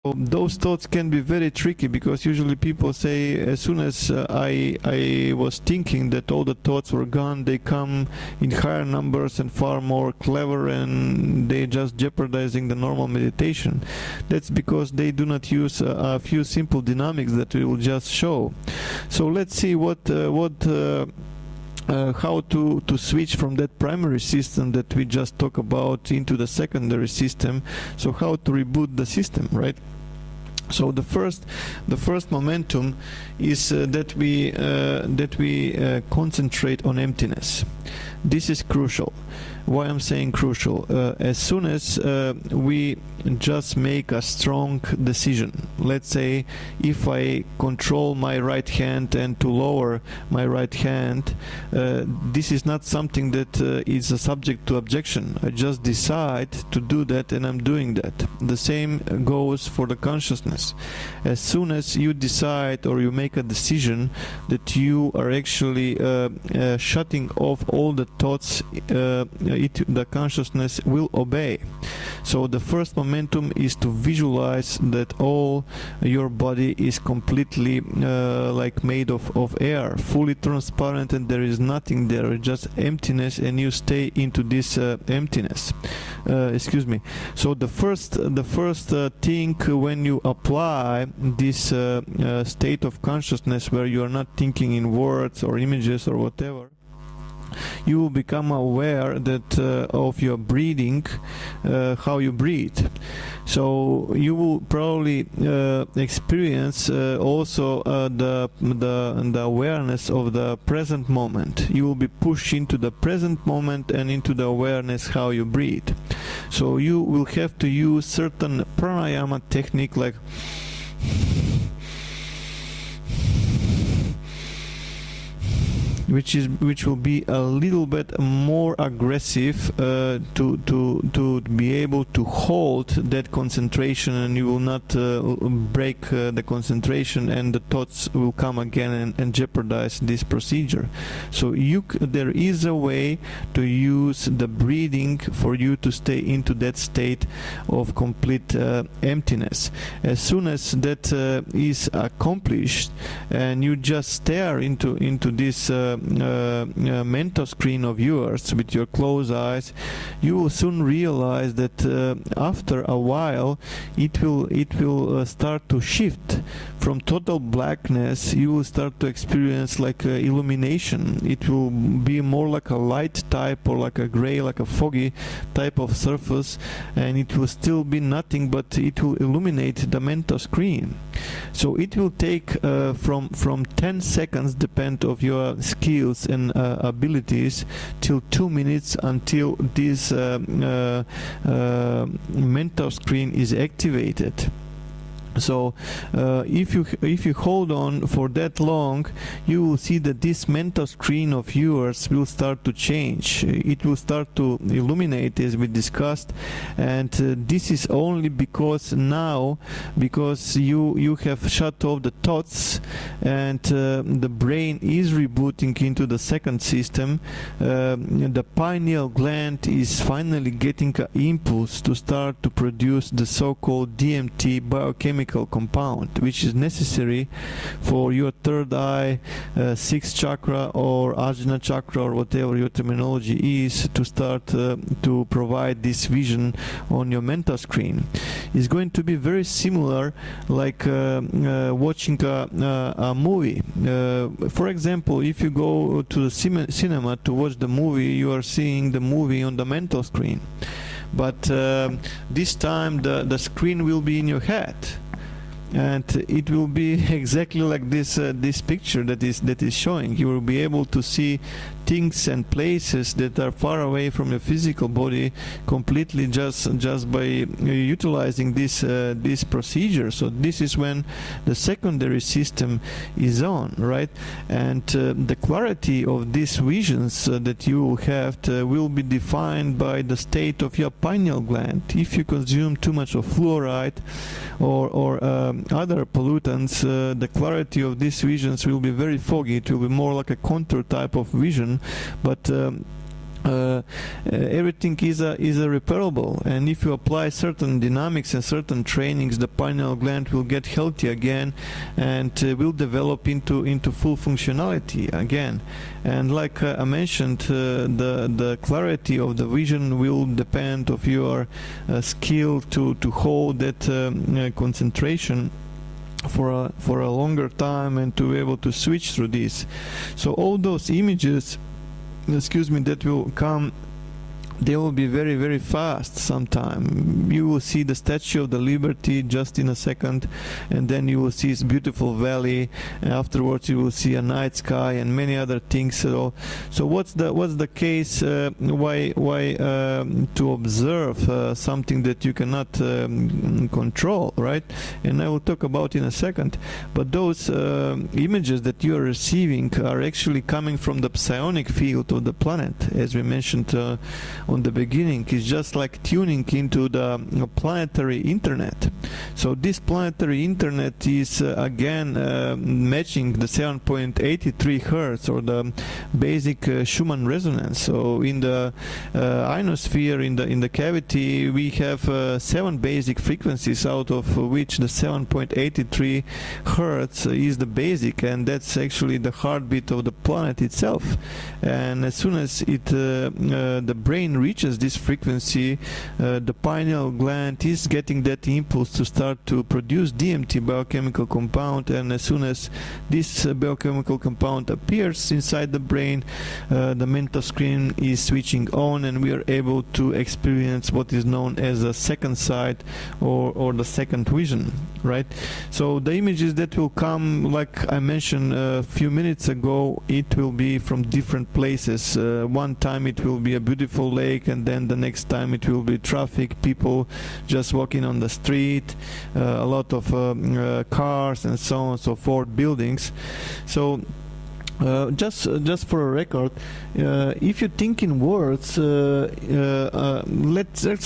Those thoughts can be very tricky, because usually people say, as soon as I was thinking that all the thoughts were gone, they come in higher numbers and far more clever, and they just jeopardizing the normal meditation. That's because they do not use a few simple dynamics that we will just show. So let's see how to switch from that primary system that we just talked about into the secondary system. So how to reboot the system, right? So the first momentum is that we concentrate on emptiness. This is crucial. Why I'm saying crucial? As soon as we just make a strong decision, let's say if I control my right hand and to lower my right hand, this is not something that is a subject to objection. I just decide to do that, and I'm doing that. The same goes for the consciousness. As soon as you decide or you make a decision that you are actually shutting off all the thoughts, the consciousness will obey. So the first momentum is to visualize that all your body is completely like made of air, fully transparent, and there is nothing there, just emptiness, and you stay into this emptiness. Excuse me. So the first thing when you apply this state of consciousness where you are not thinking in words or images or whatever, you will become aware that of your breathing, how you breathe. So you will probably experience also the awareness of the present moment. You will be pushed into the present moment and into the awareness how you breathe. So you will have to use certain pranayama technique, like which will be a little bit more aggressive to be able to hold that concentration, and you will not break the concentration, and the thoughts will come again and jeopardize this procedure. So there is a way to use the breathing for you to stay into that state of complete emptiness. As soon as that is accomplished, and you just stare into this mental screen of yours with your closed eyes, you will soon realize that after a while it will start to shift from total blackness. You will start to experience like illumination. It will be more like a light type, or like a gray, like a foggy type of surface, and it will still be nothing, but it will illuminate the mental screen. So it will take from 10 seconds, depend of your skills and abilities, till 2 minutes until this mental screen is activated. So if you hold on for that long, you will see that this mental screen of yours will start to change. It will start to illuminate, as we discussed, and this is only because you have shut off the thoughts, and the brain is rebooting into the second system. The pineal gland is finally getting an impulse to start to produce the so-called DMT biochemical compound, which is necessary for your third eye, sixth chakra, or Ajna chakra, or whatever your terminology is, to start to provide this vision on your mental screen. It's going to be very similar like watching a movie. For example, if you go to the cinema to watch the movie, you are seeing the movie on the mental screen, but this time the screen will be in your head, and it will be exactly like this picture that is showing. You will be able to see things and places that are far away from your physical body completely just by utilizing this procedure. So this is when the secondary system is on, right? And the clarity of these visions that you will have will be defined by the state of your pineal gland. If you consume too much of fluoride or other pollutants, the clarity of these visions will be very foggy. It will be more like a contour type of vision, but everything is a repairable, and if you apply certain dynamics and certain trainings, the pineal gland will get healthy again, and will develop into full functionality again. And like I mentioned, the clarity of the vision will depend of your skill to hold that concentration for a longer time, and to be able to switch through this. So all those images, that will come, they will be very, very fast sometime. You will see the Statue of the Liberty just in a second, and then you will see this beautiful valley, and afterwards you will see a night sky and many other things. So what's the case? Why to observe something that you cannot control, right? And I will talk about in a second. But those images that you are receiving are actually coming from the psionic field of the planet, as we mentioned on the beginning. Is just like tuning into the planetary internet. So this planetary internet is again matching the 7.83 Hertz, or the basic Schumann resonance. So in the ionosphere, in the cavity, we have 7 basic frequencies, out of which the 7.83 Hertz is the basic, and that's actually the heartbeat of the planet itself. And as soon as the brain reaches this frequency, the pineal gland is getting that impulse to start to produce DMT biochemical compound, and as soon as this biochemical compound appears inside the brain, the mental screen is switching on, and we are able to experience what is known as a second sight, or the second vision, right? So the images that will come, like I mentioned a few minutes ago, it will be from different places. One time it will be a beautiful lake, and then the next time it will be traffic, people just walking on the street, a lot of cars and so on and so forth, buildings. So just for a record, if you think in words, let's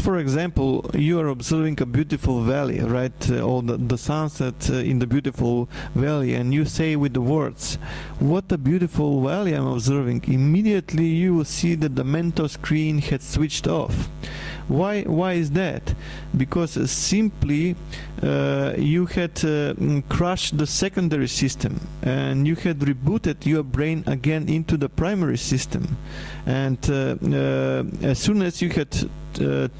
for example, you are observing a beautiful valley, right? Or the sunset in the beautiful valley, and you say with the words, "What a beautiful valley I'm observing." Immediately you will see that the mental screen had switched off. Why is that? Because simply you had crushed the secondary system, and you had rebooted your brain again into the primary system. And as soon as you had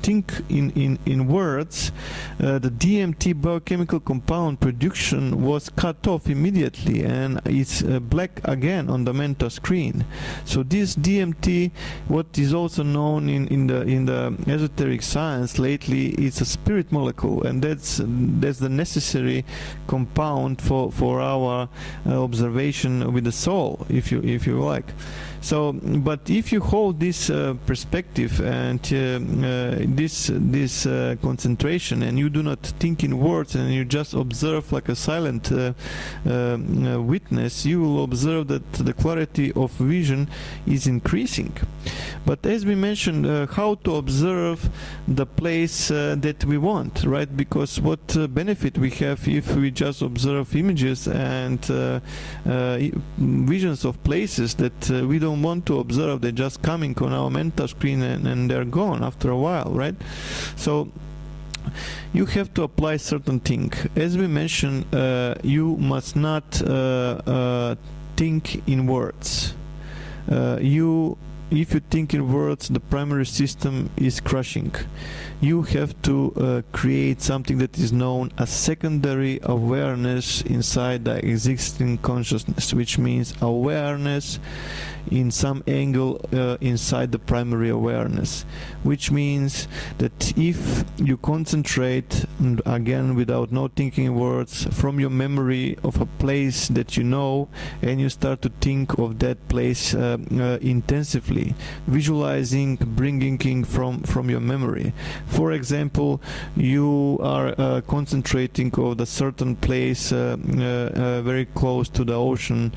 think in words, the DMT biochemical compound production was cut off immediately, and it's black again on the mental screen. So this DMT, what is also known in the esoteric science lately, is a spirit molecule, and that's the necessary compound for our observation with the soul, if you like. So, but if you hold this perspective and this concentration, and you do not think in words, and you just observe like a silent witness, you will observe that the clarity of vision is increasing. But as we mentioned, how to observe the place that we want, right? Because what benefit we have if we just observe images and visions of places that we don't want to observe? They're just coming on our mental screen, and they're gone after a while, right? So you have to apply certain thing. As we mentioned, you must not think in words. If you think in words, the primary system is crushing. You have to create something that is known as secondary awareness inside the existing consciousness, which means awareness in some angle inside the primary awareness, which means that if you concentrate, again without no thinking words, from your memory of a place that you know, and you start to think of that place intensively, visualizing, bringing in from your memory. For example, you are concentrating on a certain place very close to the ocean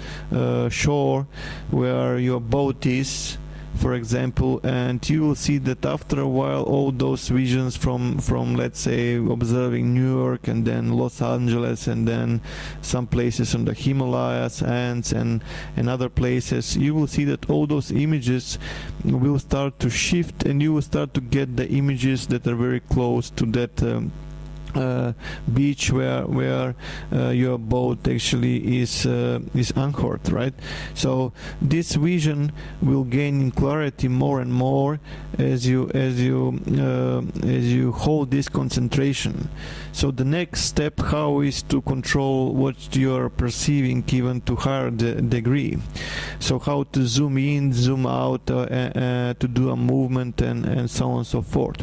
shore, where your boat is, for example, and you will see that after a while all those visions from let's say observing New York and then Los Angeles and then some places on the Himalayas and other places, you will see that all those images will start to shift, and you will start to get the images that are very close to that beach where your boat actually is anchored, right? So this vision will gain in clarity more and more as you hold this concentration. So the next step, how is to control what you are perceiving even to higher degree. So how to zoom in, zoom out, to do a movement and so on and so forth.